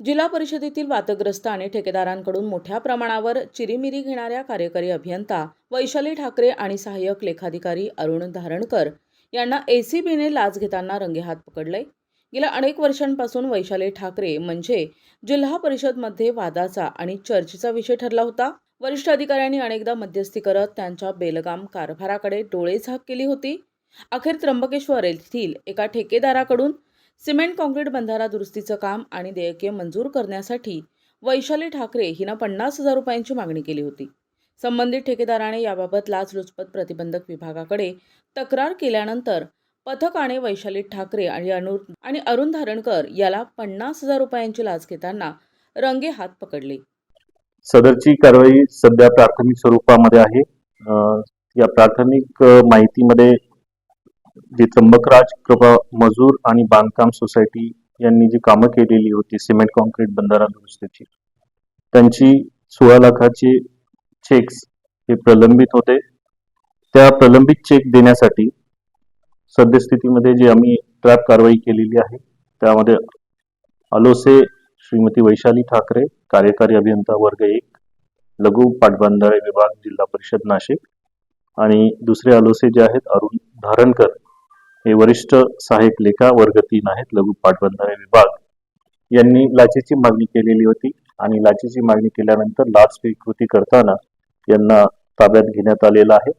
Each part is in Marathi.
जिल्हा परिषदेतील वादग्रस्त आणि ठेकेदारांकडून मोठ्या प्रमाणावर चिरीमिरी घेणाऱ्या कार्यकारी अभियंता वैशाली ठाकरे आणि सहाय्यक लेखाधिकारी अरुण धारणकर यांना एसीबीने लाच घेताना रंगेहात पकडले. गेल्या अनेक वर्षांपासून वैशाली ठाकरे म्हणजे जिल्हा परिषदमध्ये वादाचा आणि चर्चेचा विषय ठरला होता. वरिष्ठ अधिकाऱ्यांनी अनेकदा मध्यस्थी करत त्यांच्या बेलगाम कारभाराकडे डोळेझाक केली होती. अखेर त्र्यंबकेश्वर येथील एका ठेकेदाराकडून सिमेंट काँक्रीट बंधारा दुरुस्तीचं काम आणि देयके मंजूर करण्यासाठी वैशाली ठाकरे हिनं 50,000 रुपयांची मागणी केली होती. संबंधित ठेकेदाराने याबाबत लाचलुचपत प्रतिबंधक विभागाकडे तक्रार केल्यानंतर पथकाने वैशाली ठाकरे आणि अरुण धारणकर याला 50,000 रुपयांची लाच घेताना रंगेहात पकडले. सदरची कारवाई सध्या प्राथमिक स्वरूपामध्ये आहे. या प्राथमिक माहितीमध्ये जी त्र्यंबकराज कृपा मजूर आणि बांधकाम सोसायटी यांनी जी कामं केलेली होती सिमेंट कॉन्क्रीट बंधारा दुरुस्तीची, त्यांची 16 लाखाचे चेक्स हे प्रलंबित होते. त्या प्रलंबित चेक देण्यासाठी सद्यस्थितीमध्ये जी आम्ही ट्रॅप कारवाई केलेली आहे त्यामध्ये अलोसे श्रीमती वैशाली ठाकरे, कार्यकारी अभियंता वर्ग 1, लघु पाटबंधारे विभाग, जिल्हा परिषद नाशिक, आणि दुसरे अलोसे जे आहेत अरुण धारणकर हे वरिष्ठ सहाय्यक लेखा वर्ग 3 आहेत, लघु पाटबंधारे विभाग, यांनी लाचेची मागणी केलेली होती. आणि लाचेची मागणी केल्यानंतर लाच स्वीकृती करताना यांना ताब्यात घेण्यात आलेला आहे.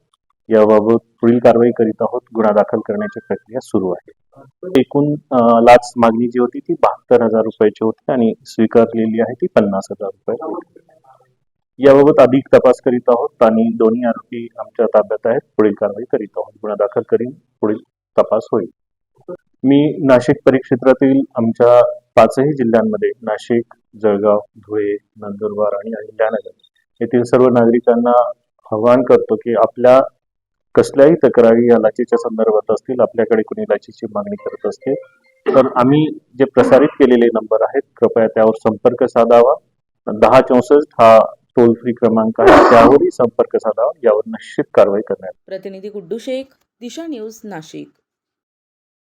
याबाबत पुढील कारवाई करीत आहोत. गुन्हा दाखल करण्याची प्रक्रिया सुरू आहे. एकूण लाच मागणी जी होती ती 72,000 रुपयाची होती आणि स्वीकारलेली आहे ती 50,000 रुपये. याबाबत अधिक तपास करीत आहोत आणि दोन्ही आरोपी आमच्या ताब्यात आहेत. पुढील कारवाई करीत आहोत. गुन्हा दाखल करीन पुढील तपास होईल. मी नाशिक परिक्षेत्रातील आमच्या 5ही जिल्ह्यांमध्ये नाशिक, जळगाव, धुळे, नंदुरबार आणि अहिल्यानगर येथील सर्व नागरिकांना आवाहन करतो की आपल्या कसल्याही तक्रारी या लाचेच्या संदर्भात असतील, आपल्याकडे कोणी लाचेची मागणी करत असते तर आम्ही जे प्रसारित केलेले नंबर आहेत कृपया त्यावर संपर्क साधावा. 1064 हा टोल फ्री क्रमांक आहे, त्यावरही संपर्क साधावा. यावर निश्चित कारवाई करण्यात. प्रतिनिधी गुड्डू शेख, दिशा न्यूज, नाशिक.